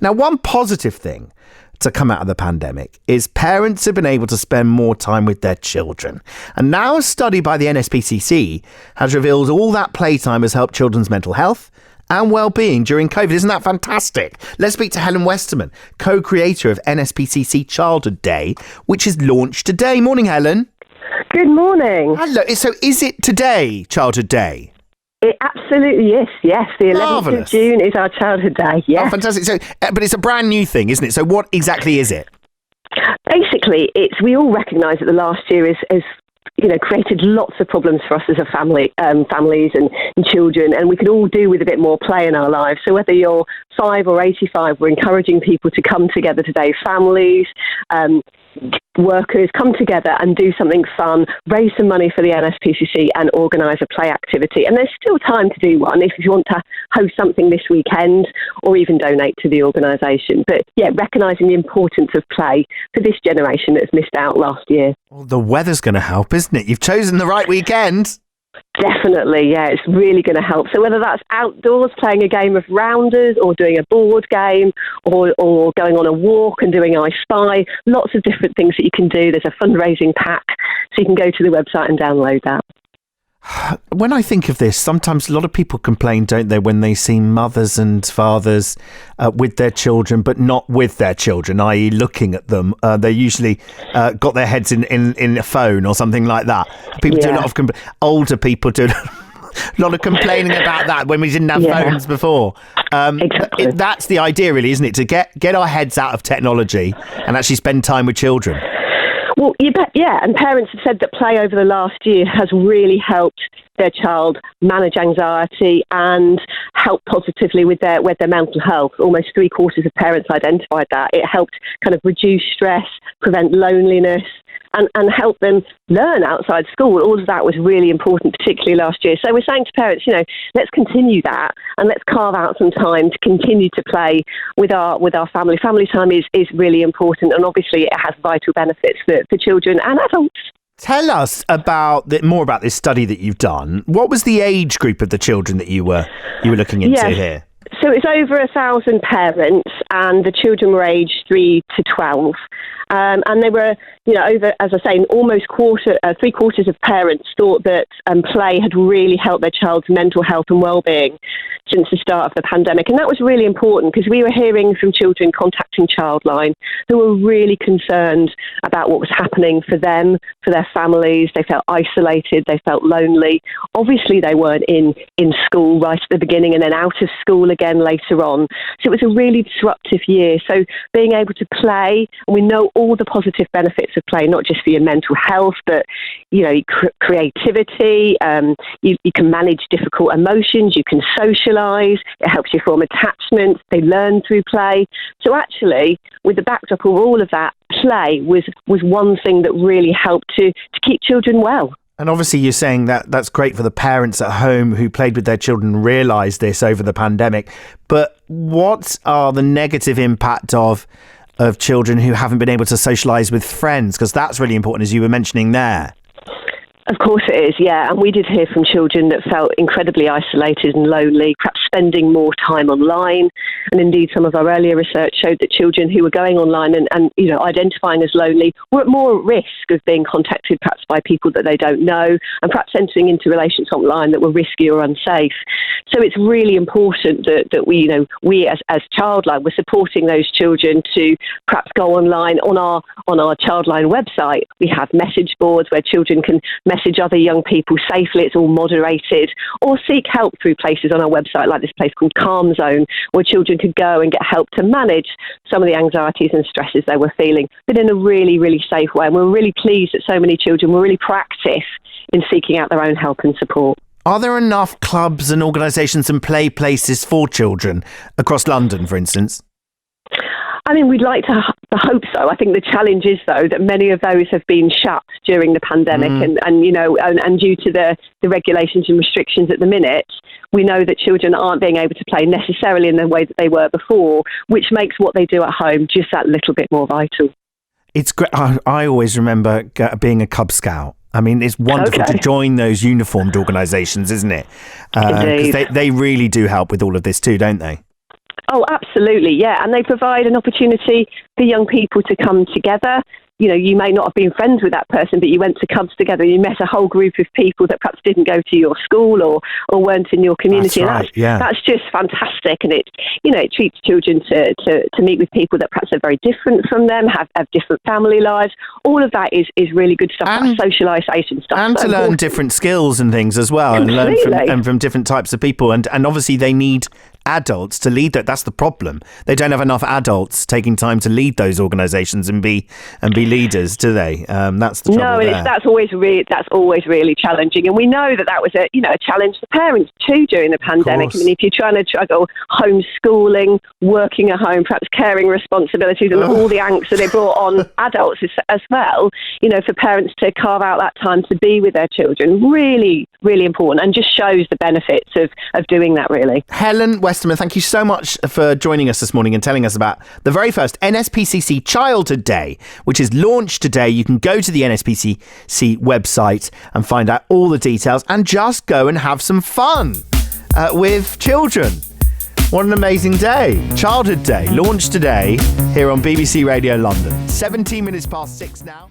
Now, one positive thing to come out of the pandemic is parents have been able to spend more time with their children. And now a study by the NSPCC has revealed all that playtime has helped children's mental health and well-being during COVID. Isn't that fantastic? Let's speak to Helen Westerman, co-creator of NSPCC Childhood Day, which is launched today. Morning, Helen. Good morning. Hello. So is it today, Childhood Day? It absolutely is, yes. The 11th Marvellous. of June is our Childhood Day, yes. Oh, fantastic. So, but it's a brand new thing, isn't it? So what exactly is it? Basically, we all recognise that the last year is created lots of problems for us as a family, families and children, and we could all do with a bit more play in our lives. So whether you're 5 or 85, we're encouraging people to come together today, families, workers, come together and do something fun, raise some money for the NSPCC and organise a play activity. And there's still time to do one if you want to host something this weekend or even donate to the organisation. But yeah, recognising the importance of play for this generation that's missed out last year. Well, the weather's going to help, isn't it? You've chosen the right weekend. Definitely, yeah, it's really going to help. So whether that's outdoors playing a game of rounders or doing a board game or going on a walk and doing I Spy, lots of different things that you can do. There's a fundraising pack, so you can go to the website and download that. When I think of this, sometimes a lot of people complain, don't they, when they see mothers and fathers with their children, but not with their children, i.e. looking at them. They usually got their heads in a phone or something like that. People do a lot of older people do a lot of complaining about that when we didn't have phones before. Exactly. That's the idea, really, isn't it? To get our heads out of technology and actually spend time with children. Well, you bet, yeah, and parents have said that play over the last year has really helped their child manage anxiety and help positively with their mental health. Almost 3/4 of parents identified that. It helped kind of reduce stress, prevent loneliness, and help them learn outside school. All of that was really important, particularly last year. So we're saying to parents, let's continue that and let's carve out some time to continue to play with our family. Family time is really important, and obviously it has vital benefits for children and adults. Tell us more about this study that you've done. What was the age group of the children that you were looking into here? So it's over 1,000 parents, and the children were aged 3 to 12. And they were, over, as I say, almost 3/4 of parents thought that play had really helped their child's mental health and well-being since the start of the pandemic. And that was really important because we were hearing from children contacting Childline who were really concerned about what was happening for them, for their families. They felt isolated, they felt lonely. Obviously, they weren't in school right at the beginning and then out of school again later on. So it was a really disruptive year. So being able to play, and we know all the positive benefits of play, not just for your mental health, but creativity. You can manage difficult emotions. You can socialise. It helps you form attachments. They learn through play. So actually, with the backdrop of all of that, play was one thing that really helped to keep children well. And obviously you're saying that that's great for the parents at home who played with their children and realised this over the pandemic. But what are the negative impact of children who haven't been able to socialise with friends? Because that's really important, as you were mentioning there. Of course it is, yeah. And we did hear from children that felt incredibly isolated and lonely, perhaps spending more time online. And indeed, some of our earlier research showed that children who were going online and identifying as lonely were at more risk of being contacted perhaps by people that they don't know, and perhaps entering into relations online that were risky or unsafe. So it's really important that we as Childline, we're supporting those children to perhaps go online on our Childline website. We have message boards where children can message other young people safely. It's all moderated, or seek help through places on our website like this place called Calm Zone, where children could go and get help to manage some of the anxieties and stresses they were feeling, but in a really, really safe way. And we're really pleased that so many children were really proactive in seeking out their own help and support. Are there enough clubs and organisations and play places for children across London, for instance? I mean, we'd like to hope so. I think the challenge is, though, that many of those have been shut during the pandemic, and due to the regulations and restrictions at the minute, we know that children aren't being able to play necessarily in the way that they were before, which makes what they do at home just that little bit more vital. It's great. I always remember being a Cub Scout. I mean, it's wonderful to join those uniformed organisations, isn't it? Because they really do help with all of this too, don't they? Oh, absolutely, yeah. And they provide an opportunity for young people to come together. You know, you may not have been friends with that person, but you went to clubs together. You met a whole group of people that perhaps didn't go to your school or weren't in your community. That's right, yeah. That's just fantastic. And it treats children to meet with people that perhaps are very different from them, have different family lives. All of that is really good stuff. That socialisation stuff. And to learn different skills and things as well. Completely. And learn from different types of people. And obviously they need adults to lead that. That's the problem. They don't have enough adults taking time to lead those organisations and be leaders, do they? That's the trouble. No, that's always really challenging, and we know that was a challenge for parents too during the pandemic. I mean, if you're trying to juggle homeschooling, working at home, perhaps caring responsibilities, and all the angst that it brought on adults as well, for parents to carve out that time to be with their children, really, really important, and just shows the benefits of doing that. Really, Helen Westerman, thank you so much for joining us this morning and telling us about the very first NSPCC Childhood Day, which is launched today. You can go to the NSPCC website and find out all the details and just go and have some fun with children. What an amazing day. Childhood Day, launched today here on BBC Radio London. 17 minutes past 6 now.